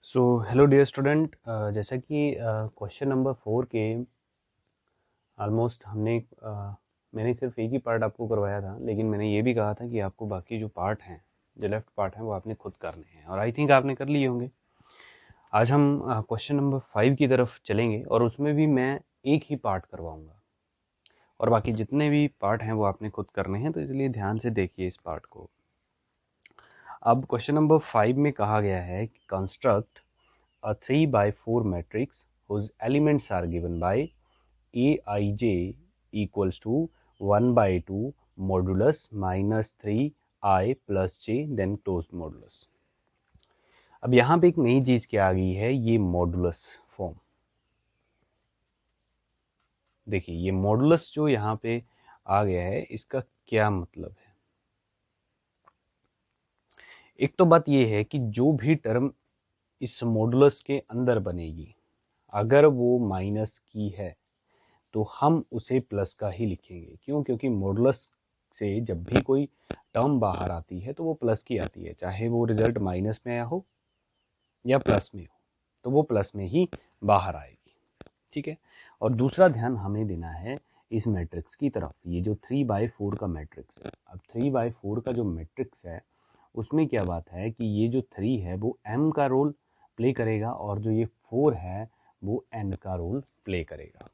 So hello dear student, जैसा कि question number 4 के ऑलमोस्ट मैंने सिर्फ एक ही पार्ट आपको करवाया था, लेकिन मैंने ये भी कहा था कि आपको बाकी जो पार्ट हैं, जो लेफ्ट पार्ट हैं, वो आपने खुद करने हैं और आई थिंक आपने कर लिए होंगे। आज हम क्वेश्चन नंबर 5 की तरफ चलेंगे और उसमें भी मैं एक ही पार्ट करवाऊंगा और बाकी जितने भी पार्ट हैं वो आपने खुद करने हैं, तो इसलिए ध्यान से देखिए इस पार्ट को। अब क्वेश्चन नंबर 5 में कहा गया है कि construct a 3/4 matrix whose elements are given by Aij equals to 1/2 modulus minus 3i plus j then closed modulus। अब यहाँ पे एक नई चीज क्या आ गई है, ये मॉडुलस फॉर्म। देखिए ये मॉडुलस जो यहाँ पे आ गया है, इसका क्या मतलब है। एक तो बात ये है कि जो भी टर्म इस मॉडुलस के अंदर बनेगी, अगर वो माइनस की है तो हम उसे प्लस का ही लिखेंगे। क्यों? क्योंकि मॉडुलस से जब भी कोई टर्म बाहर आती है तो वो प्लस की आती है, चाहे वो रिजल्ट माइनस में आया हो या प्लस में हो, तो वो प्लस में ही बाहर आएगी। ठीक है। और दूसरा ध्यान हमें देना है इस मैट्रिक्स की तरफ। ये जो 3/4 का मैट्रिक्स है, अब 3/4 का जो मैट्रिक्स है उसमें क्या बात है कि ये जो 3 है वो m का रोल प्ले करेगा और जो ये 4 है वो n का रोल प्ले करेगा।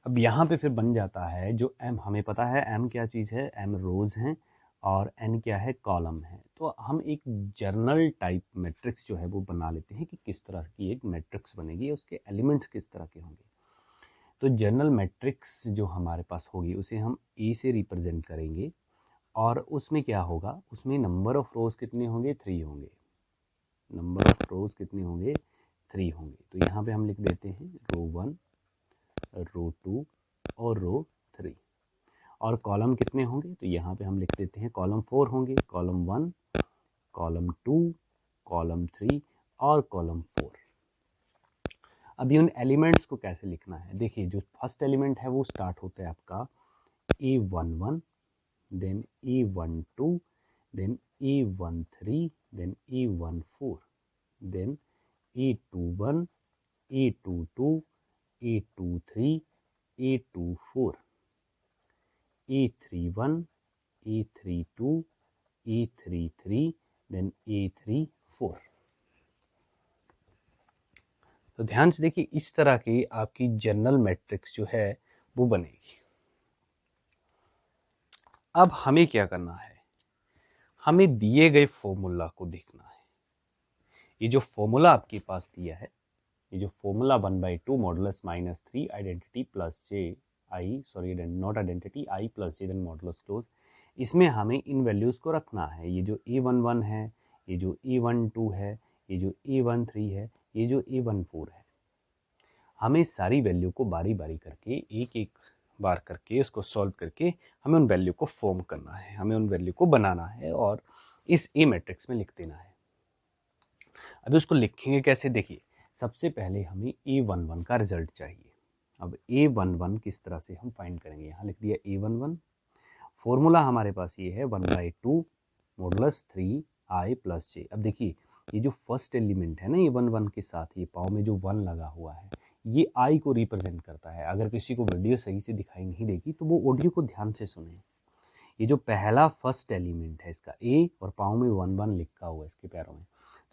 अब यहाँ पे फिर बन जाता है जो m, हमें पता है m क्या चीज़ है, m रोज हैं और n क्या है, कॉलम है। तो हम एक जर्नल टाइप मैट्रिक्स जो है वो बना लेते हैं कि किस तरह की एक मैट्रिक्स बनेगी, उसके एलिमेंट्स किस तरह के होंगे। तो जर्नल मैट्रिक्स जो हमारे पास होगी उसे हम a से रिप्रेजेंट करेंगे और उसमें क्या होगा, उसमें नंबर ऑफ रोज कितने होंगे, 3 होंगे। नंबर ऑफ रोज कितने होंगे, 3 होंगे। तो यहाँ पे हम लिख देते हैं रो 1, रो 2 और रो 3। और कॉलम कितने होंगे, तो यहाँ पे हम लिख देते हैं कॉलम 4 होंगे, कॉलम 1, कॉलम 2, कॉलम 3 और कॉलम 4। अभी उन एलिमेंट्स को कैसे लिखना है, देखिए जो फर्स्ट एलिमेंट है वो स्टार्ट होता है आपका A11, then A12, then A13, then A14, then A21, A22, A23, A24, A31, A32, A33, then A34। तो ध्यान से देखिए इस तरह की आपकी जनरल मैट्रिक्स जो है वो बनेगी। अब हमें क्या करना है, हमें दिए गए फॉर्मूला को देखना है। ये जो फॉर्मूला आपके पास दिया है, ये जो formula 1/2 modulus minus 3 identity plus J I, sorry not identity, I plus J then modulus close, इसमें हमें इन वैल्यूज़ को रखना है। ये जो A11 है, ये जो A12 है, ये जो A13 है, ये जो A14 है, हमें सारी वैल्यू को बारी बारी करके एक एक बार करके उसको सॉल्व करके हमें उन वैल्यू को फॉर्म करना है, हमें उन वैल्यू को बनाना है और इस ए मैट्रिक्स में लिख देना है। अभी उसको लिखेंगे कैसे, देखिए सबसे पहले हमें A11 का रिजल्ट चाहिए। अब A11 किस तरह से हम फाइंड करेंगे, यहाँ लिख दिया A11। फॉर्मूला हमारे पास ये है 1/2 मॉडुलस 3i प्लस जे। अब देखिए ये जो फर्स्ट एलिमेंट है ना, A11 के साथ ये पाव में जो 1 लगा हुआ है, ये i को रिप्रेजेंट करता है। अगर किसी को वीडियो सही से दिखाई नहीं देगी तो वो ऑडियो को ध्यान से सुने। ये जो पहला फर्स्ट एलिमेंट है इसका A और पाँव में 1 लिखा हुआ है इसके पैरों में,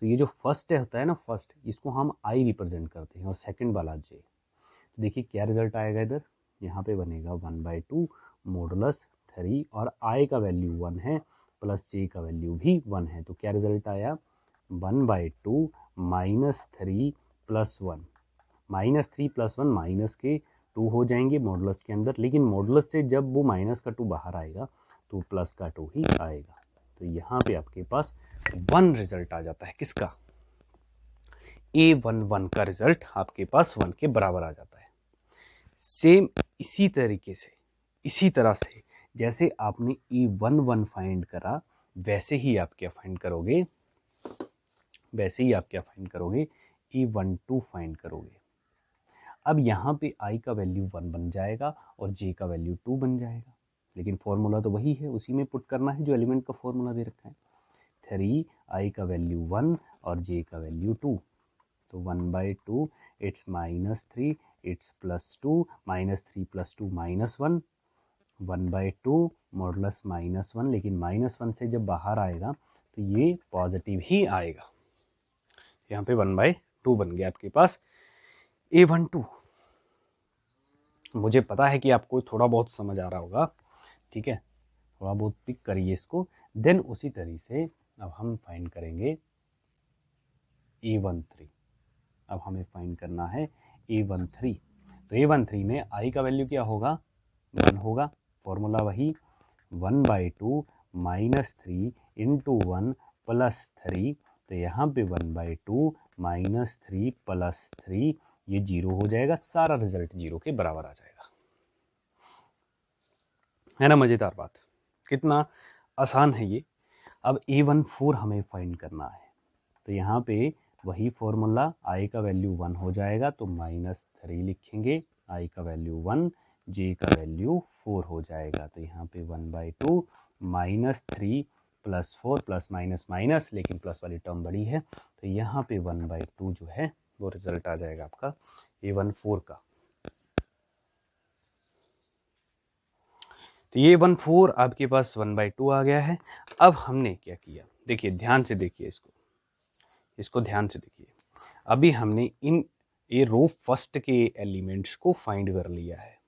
तो ये जो फर्स्ट होता है ना, फर्स्ट, इसको हम I रिप्रेजेंट करते हैं और सेकंड वाला J। तो देखिए क्या रिजल्ट आएगा इधर, यहाँ पे बनेगा 1/2 मॉडुलस 3 और I का वैल्यू 1 है प्लस J का वैल्यू भी 1 है। तो क्या रिजल्ट आया, 1/2 minus 3 plus 1, minus 3 plus 1 minus के 2 हो जाएंगे मॉडुलस के अंदर, लेकिन मॉडुलस से जब वो माइनस का 2 बाहर आएगा तो प्लस का 2 ही आएगा। तो यहाँ पे आपके पास 1 रिजल्ट आ जाता है, किसका, A11 का रिजल्ट आपके पास 1 के बराबर आ जाता है। सेम इसी तरीके से, इसी तरह से जैसे आपने A11 फाइंड करा, वैसे ही आप क्या फाइंड करोगे, वैसे ही आप क्या फाइंड करोगे, A12 फाइंड करोगे। अब यहाँ पे I का वैल्यू 1 बन जाएगा और J का वैल्यू 2 बन जाएगा। लेकिन फॉर्मूला तो वही है, उसी में पुट करना है जो एलिमेंट का फॉर्मूला दे रखा है। 3 i का वैल्यू 1 और j का वैल्यू 2, तो 1/2 इट्स -3 इट्स +2 -3 + 2 -1 1/2 मॉडुलस -1, लेकिन -1 से जब बाहर आएगा तो ये पॉजिटिव ही आएगा। यहाँ पे 1/2 बन गया आपके पास A12। मुझे पता है कि आपको थोड़ा बहुत समझ आ रहा होगा, ठीक है, थोड़ा बहुत पिक करिए इसको। देन उसी तरीके से अब हम फाइंड करेंगे A13। अब हमें फाइंड करना है A13। तो A13 में i का वैल्यू क्या होगा, 1 होगा, फॉर्मूला वही 1/2 -3 × 1 + 3, तो यहाँ पे 1/2 -3 + 3 ये 0 हो जाएगा, सारा रिजल्ट 0 के बराबर आ जाएगा। है ना मजेदार बात, कितना आसान है ये। अब A14 हमें फाइंड करना है, तो यहाँ पे वही फॉर्मूला i का वैल्यू 1 हो जाएगा, तो -3 लिखेंगे, i का वैल्यू 1, j का वैल्यू 4 हो जाएगा, तो यहाँ पे 1/2 -3 + 4 प्लस माइनस माइनस, लेकिन प्लस वाली टर्म बड़ी है, तो यहाँ पे 1/2 जो है वो रिजल्ट आ जाएगा आपका A14 का। तो ये 1/4 आपके पास 1/2 आ गया है। अब हमने क्या किया, देखिए ध्यान से देखिए इसको ध्यान से देखिए। अभी हमने ये रो फर्स्ट के एलिमेंट्स को फाइंड कर लिया है,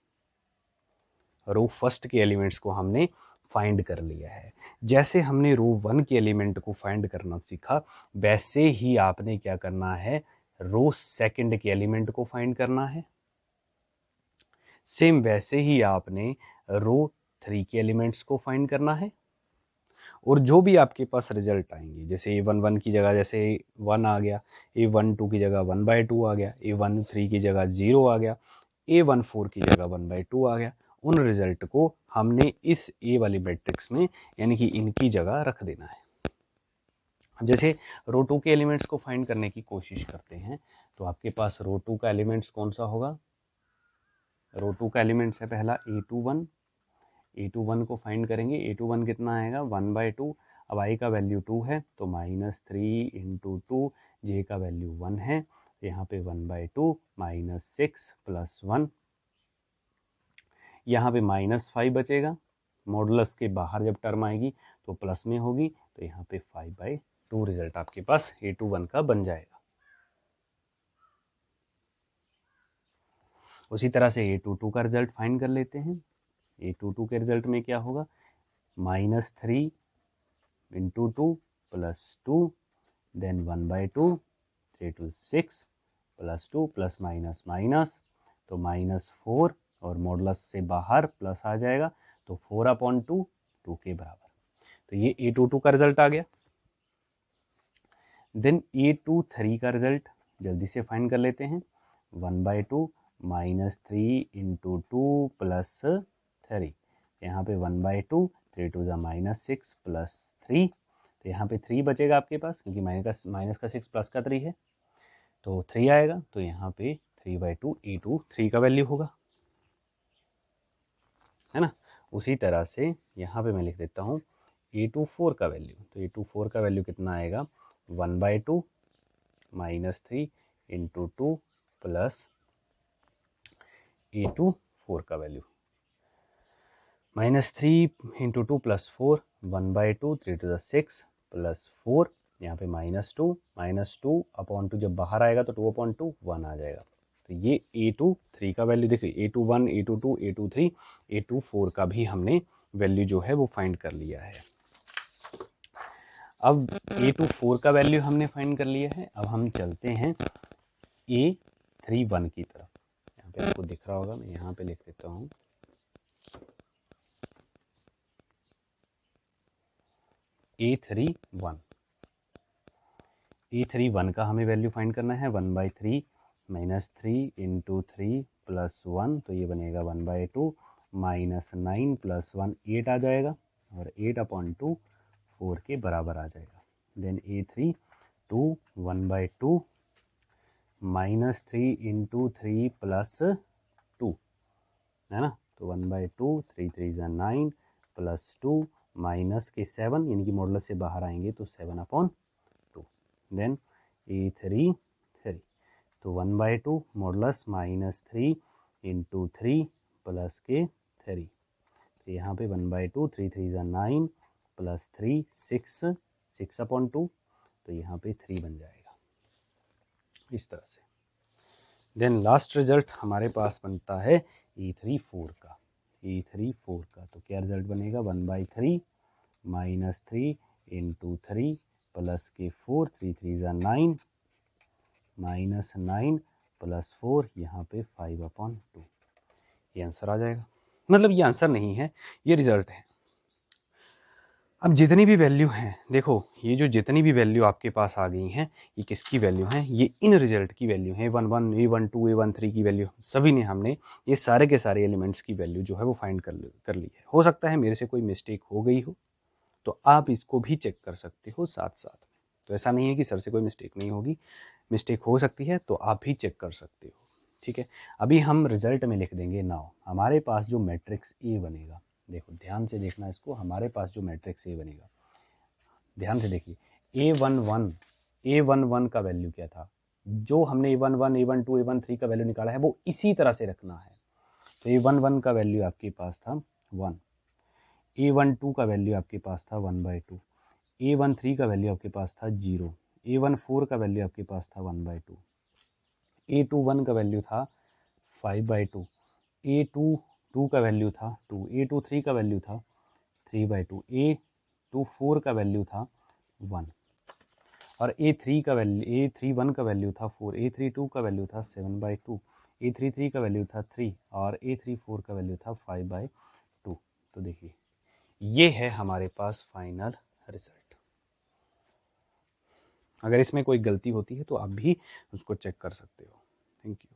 रो फर्स्ट के एलिमेंट्स को हमने फाइंड कर लिया है। जैसे हमने रो 1 के एलिमेंट को फाइंड करना सीखा, वैसे ही आपने क्या करना है, रो सेकंड के एलिमेंट को फाइंड करना है। सेम वैसे ही आपने रो 3 के एलिमेंट्स को फाइंड करना है। और जो भी आपके पास रिजल्ट आएंगे, जैसे A11 की जगह जैसे 1 आ गया, A12 की जगह 1/2 आ गया, A13 की जगह 0 आ गया, A14 की जगह 1/2 आ गया, उन रिजल्ट को हमने इस A वाली मैट्रिक्स में यानी कि इनकी जगह रख देना है। जैसे रो 2 के एलिमेंट्स को फाइंड करने की कोशिश करते हैं, तो आपके पास रो 2 का एलिमेंट्स कौन सा होगा, रो 2 का एलिमेंट्स है पहला A21, A21 को फाइंड करेंगे, A21 कितना आएगा 1/2, अब i का वैल्यू 2 है, तो -3 × 2, j का वैल्यू 1 है, तो यहाँ पे 1/2 -6 + 1, यहाँ पे -5 बचेगा, मॉडुलस के बाहर जब टर्म आएगी तो प्लस में होगी, तो यहाँ पे 5/2 रिजल्ट आपके पास A21 का बन जाएगा। उसी तरह से A22 का रिजल्ट फाइंड कर लेते हैं। A22 के रिजल्ट में क्या होगा, -3 × 2 + 2, then 1/2, 3 to 6 + 2 plus minus minus, तो -4 और मॉडुलस से बाहर प्लस आ जाएगा, तो 4/2 2 के बराबर। तो ये A22 का रिजल्ट आ गया। देन A23 का रिजल्ट जल्दी से फाइंड कर लेते हैं, 1/2 -3 × 2 + 3, यहाँ पे 1/2, 3 to the -6 + 3, तो यहाँ पे 3 बचेगा आपके पास, क्योंकि माइनस का 6 प्लस का 3 है, तो 3 आएगा, तो यहाँ पे 3/2 A23 का वैल्यू होगा, है ना। उसी तरह से यहाँ पे मैं लिख देता हूँ A24 का वैल्यू, तो A24 का वैल्यू कितना आएगा, 1/2 -3 × 2 + A24 का वैल्यू -3 × 2 + 4, 1/2, 3 to the 6 + 4, यहाँ पे -2/2 जब बाहर आएगा तो 2/2 1 आ जाएगा। तो ये A23 का वैल्यू देखिए, A21, A22, A23, A24 का भी हमने वैल्यू जो है वो फाइंड कर लिया है। अब A24 का वैल्यू हमने फाइंड कर लिया है, अब हम चलते हैं A31 की तरफ। यहाँ पे आपको दिख रहा होगा, मैं यहाँ पे लिख देता हूँ A31। A31 का हमें वैल्यू फाइंड करना है, 1/3 -3 × 3 + 1, तो ये बनेगा 1/2 -9 + 1 8 आ जाएगा, और 8/2 4 के बराबर आ जाएगा। देन A32 1/2 -3 × 3 + 2, है ना, तो 1/2, 3 3 9, +2 माइनस के 7 यानी कि मॉडुलस से बाहर आएंगे तो 7/2 देन A3 3 तो 1/2 मॉडुलस -3 × 3 प्लस के 3 तो यहाँ पे 1/2 3 3 = 9 प्लस 3 6 6/2 तो यहाँ पे 3 बन जाएगा इस तरह से। देन लास्ट रिजल्ट हमारे पास बनता है E3 4 का। E3 4 का तो क्या रिजल्ट बनेगा 1/3 -3 × 3 प्लस के 4 3 3 = 9 -9 प्लस 4 यहाँ पे 5/2 ये आंसर आ जाएगा। मतलब ये आंसर नहीं है, ये रिजल्ट है। अब जितनी भी वैल्यू हैं, देखो ये जो जितनी भी वैल्यू आपके पास आ गई हैं, ये किसकी वैल्यू हैं? ये इन रिजल्ट की वैल्यू है। A11 A12 A13 की वैल्यू सभी ने हमने ये सारे के सारे एलिमेंट्स की वैल्यू जो है वो फाइंड कर ली है। हो सकता है मेरे से कोई मिस्टेक हो गई हो, तो आप इसको भी चेक कर सकते हो साथ साथ में। तो ऐसा नहीं है कि सर से कोई मिस्टेक नहीं होगी, मिस्टेक हो सकती है तो आप भी चेक कर सकते हो। ठीक है, अभी हम रिजल्ट में लिख देंगे नाउ हमारे पास जो मैट्रिक्स ए बनेगा, देखो ध्यान से देखना इसको, हमारे पास जो मैट्रिक्स ए बनेगा, ध्यान से देखिए A11 का वैल्यू क्या था, जो हमने A11 A12 A13 का वैल्यू निकाला है वो इसी तरह से रखना है। तो A11 का वैल्यू आपके पास था 1, A12 का वैल्यू आपके पास था 1/2, A13 का वैल्यू आपके पास था 0, A14 का वैल्यू आपके पास था 1/2, A21 का वैल्यू था 5/2, A22 का वैल्यू था 2, A23 का वैल्यू था 3/2, A24 का वैल्यू था 1 और A31 का वैल्यू था 4, A32 का वैल्यू था 7/2, A33 का वैल्यू था 3 और A34 का वैल्यू था 5/2। तो देखिए ये है हमारे पास फाइनल रिजल्ट। अगर इसमें कोई गलती होती है तो आप भी उसको चेक कर सकते हो। Thank you.